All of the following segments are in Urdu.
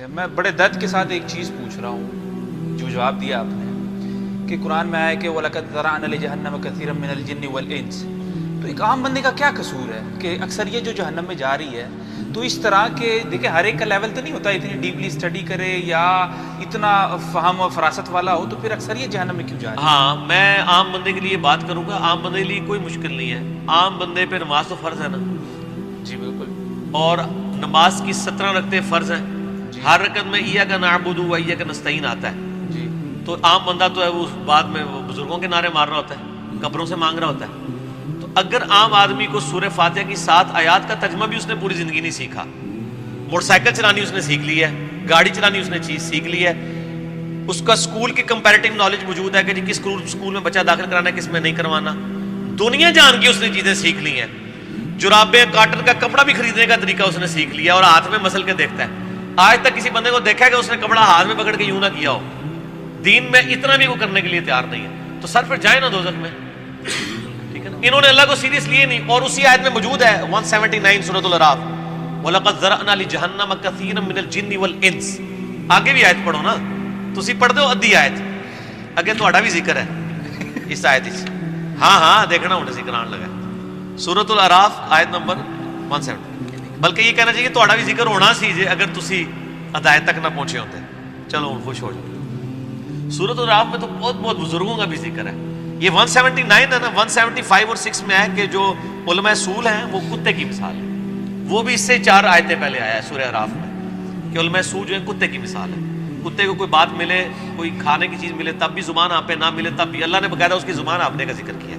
میں بڑے درد کے ساتھ ایک چیز پوچھ رہا ہوں جو جواب دیا آپ نے کہ قرآن میں آیا کہ وَلَقَدْ ذَرَأْنَا لِجَهَنَّمَ كَثِيرًا مِنَ الْجِنِّ وَالْإِنسِ، تو ایک عام بندے کا کیا قصور ہے کہ اکثر یہ جو جہنم میں جا رہی ہے تو اس طرح کے دیکھیں ہر ایک کا لیول تو نہیں ہوتا اتنی ڈیپلی اسٹڈی کرے یا اتنا فہم و فراست والا ہو، تو پھر اکثر یہ جہنم میں کیوں جا رہی ہے؟ ہاں، میں عام بندے کے لیے بات کروں گا. عام بندے کے لیے کوئی مشکل نہیں ہے. عام بندے پہ نماز تو فرض ہے نا، جی بالکل، اور نماز کی 17 رکعتیں فرض ہیں. ہر رکعت میں ایاک نعبد و ایاک نستعین آتا ہے. جی تو عام بندہ تو ہے وہ بعد میں وہ بزرگوں کے نعرے مار رہا ہوتا ہے، قبروں سے مانگ رہا ہوتا ہے. تو اگر عام آدمی کو سورہ فاتحہ کی 7 آیات کا ترجمہ بھی اس نے پوری زندگی نہیں سیکھا، موٹر سائیکل چلانی اس نے سیکھ لی ہے، گاڑی چلانی اس نے چیز سیکھ لی ہے، اس کا اسکول کی کمپیریٹیو نالج موجود ہے کہ جی کس اسکول میں بچہ داخل کرانا ہے کس میں نہیں کروانا، دنیا جان کی اس نے چیزیں سیکھ لی ہیں. جرابیں کاٹن کا کپڑا بھی خریدنے کا طریقہ اس نے سیکھ لیا اور ہاتھ میں مسل کے دیکھتا ہے. آج تک کسی بندے کو دیکھا ہے کہ اس نے کپڑا ہاتھ میں پکڑ کے یوں نہ کیا ہو. دین میں اتنا بھی وہ کرنے کے لیے تیار نہیں ہے، تو سر پھر جائے نا دوزخ میں. ٹھیک ہے نا، انہوں نے اللہ کو سیریس لیے نہیں. اور اسی آیت میں موجود ہے 179 سورۃ الاعراف، وَلَقَدْ ذَرَأْنَا لِجَهَنَّمَ كَثِيرًا مِنَ الْجِنِّ وَالْإِنسِ. آگے بھی آیت پڑھو نا، تسی پڑھ دو ادھی آیت اگے تہاڈا بھی ذکر ہے اس آیت وچ. ہاں دیکھنا ہن ذکر آن لگا سورۃ الاعراف آیت نمبر 170. بلکہ یہ کہنا چاہیے تہاڈا بھی ذکر ہونا سی جے اگر تسی ہدایت تک نہ پہنچے ہوتے. چلو ہن خوش ہو جاؤ. سورۃ الاعراف میں تو بہت بزرگوں کا بھی ذکر ہے. یہ 179 ہے نا، 175 اور 6 میں ہے کہ جو علماء اصول ہیں وہ کتے کی مثال ہے. وہ بھی اس سے 4 آیتیں پہلے آیا ہے سورہ اعراف میں کہ علماء اصول جو ہے کتے کی مثال ہے. کتے کو کوئی بات ملے، کوئی کھانے کی چیز ملے تب بھی زبان آپ پہ نہ ملے تب بھی اللہ نے باقاعدہ اس کی زبان آپنے کا ذکر کیا.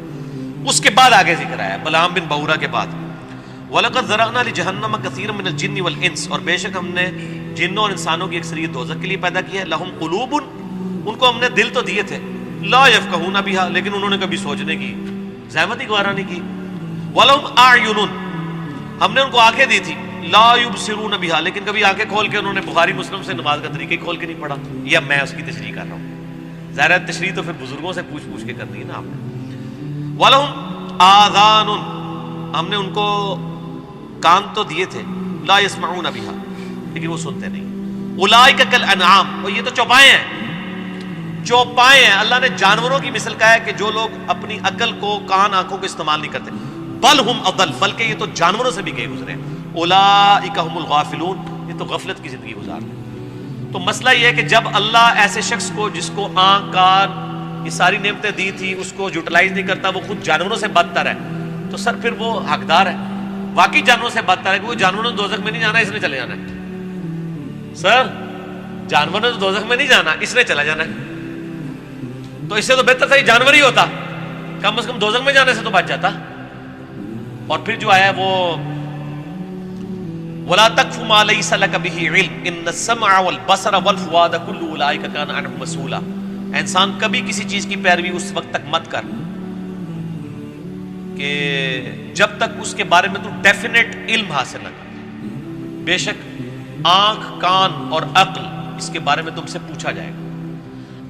اس کے بعد آگے ذکر آیا بلعام بن بعورہ کے بعد، وَلَقَدْ ذَرَأْنَا لِجَهَنَّمَ كَثِيرًا مِنَ الْجِنِّ وَالْإِنسِ، اور بے شک ہم نے جنوں اور انسانوں کی اکثریت دوزخ کے لیے پیدا کی ہے. لَهُمْ قُلُوبٌ، ان کو ہم نے دل تو دیے تھے، لَا يَفْقَهُونَ بِهَا، لیکن انہوں نے کبھی سوچنے کی زحمت ہی گوارا نہیں کی. وَلَهُمْ أَعْيُنٌ، ہم نے ان کو آنکھیں دی تھی، لَا يُبْصِرُونَ بِهَا، لیکن کبھی آنکھیں کھول کے انہوں نے بخاری مسلم سے نماز کا طریقہ کھول کے نہیں پڑھا. یہ میں اس کی تشریح کر رہا ہوں، ظاہر ہے تشریح تو پھر بزرگوں سے پوچھ کے کرنی ہے نا آپ نے. وَلَهُمْ آذَانٌ، ہم نے ان کو کان تو دیے تھے، لا يسمعون بها، لیکن وہ سنتے نہیں. اولئک کالانعام، اور یہ تو چوپائے ہیں، چوپائے ہیں. اللہ نے جانوروں کی مثل کہا ہے کہ جو لوگ اپنی عقل کو، کان، آنکھوں کو استعمال نہیں کرتے. بل ہم اضل، بلکہ یہ تو جانوروں سے بھی گئے گزرے. اولئک هم الغافلون، یہ تو غفلت کی زندگی گزار رہے ہیں. تو مسئلہ یہ ہے کہ جب اللہ ایسے شخص کو جس کو آنکھ، کان، یہ ساری نعمتیں دی تھی اس کو یوٹیلائز نہیں کرتا، وہ خود جانوروں سے بدتر ہے، تو سر پھر وہ حقدار ہے. واقعی جانوروں سے بدتر ہے کہ وہ جانوروں نے دوزخ میں نہیں جانا، اس نے چلے جانا ہے. سر جانوروں نے دوزخ میں نہیں جانا، اس نے چلا جانا ہے. تو اس سے تو بہتر تھا یہ جانور ہی ہوتا، کم از کم دوزخ میں جانے سے تو بچ جاتا. اور پھر جو آیا وہ وَلَا تَقْفُ مَا لَيْسَ لَكَ بِهِ عِلْمٌ إِنَّ السَّمْعَ وَالْبَصَرَ وَالْفُؤَادَ كُلُّ أُولَٰئِكَ كَانَ عَنْهُ مَسْئُولًا. انسان کبھی کسی چیز کی پیروی اس وقت تک مت کر کہ جب تک اس کے بارے میں تو ڈیفینیٹ علم حاصل نہ کر. بے شک آنکھ، کان اور عقل، اس کے بارے میں تم سے پوچھا جائے گا.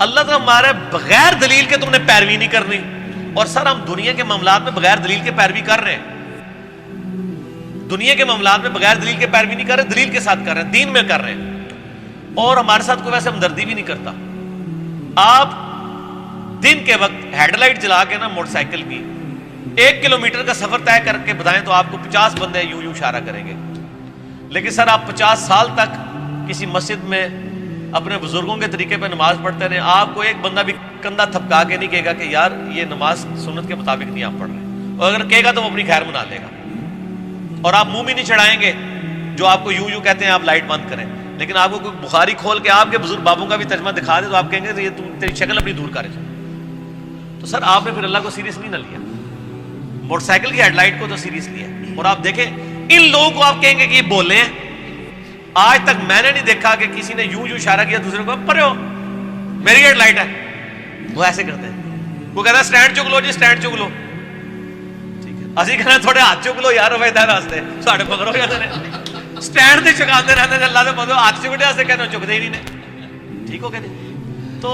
اللہ تعالیٰ ہمارے بغیر دلیل کے تم نے پیروی نہیں کرنی. اور سر ہم دنیا کے معاملات میں بغیر دلیل کے پیروی کر رہے ہیں. دنیا کے معاملات میں بغیر دلیل کے پیروی نہیں کر رہے، دلیل کے ساتھ کر رہے ہیں، دین میں کر رہے ہیں. اور ہمارے ساتھ کوئی ویسے ہمدردی بھی نہیں کرتا. آپ دن کے وقت ہیڈ لائٹ جلا کے نا موٹر سائیکل کی 1 کلومیٹر کا سفر طے کر کے بتائیں تو آپ کو 50 بندے یوں اشارہ کریں گے. لیکن سر آپ 50 سال تک کسی مسجد میں اپنے بزرگوں کے طریقے پہ نماز پڑھتے رہے، آپ کو ایک بندہ بھی کندھا تھپکا کے نہیں کہے گا کہ یار یہ نماز سنت کے مطابق نہیں آپ پڑھ رہے. اور اگر کہے گا تو وہ اپنی خیر منا لے گا. اور آپ منہ بھی نہیں چڑھائیں گے جو آپ کو یوں کہتے ہیں آپ لائٹ بند کریں. لیکن آپ کو کوئی بخاری کھول کے آپ کے بزرگ بابوں کا بھی ترجمہ دکھا دے تو آپ کہیں گے یہ تیری شکل اپنی دور کرے. تو سر آپ نے پھر اللہ کو سیریس نہیں نہ لیا، موٹر سائیکل کی ہیڈ لائٹ کو تو سیریس لیا. اور آپ دیکھیں ان لوگوں کو آپ کہیں گے کہ یہ بولے ہیں. آج تک میں نے نہیں دیکھا کہ کسی نے یوں اشارہ کیا دوسرے کو پرے ہو میری ہیڈ لائٹ ہے. وہ ایسے کرتے ہیں، وہ کہتا ہے سٹینڈ چک لو جی، سٹینڈ چک لو. ٹھیک ہے، اسی کہنا تھوڑے ہاتھ چک لو یار، ویسے راستے ساڑھے پکڑو جاتے ہیں سٹینڈ سے چکاتے رہتے ہیں. اللہ سے بولو ہاتھ چکتے سے کہنا چکتے ہی نہیں نے. ٹھیک ہو کہ نہیں؟ تو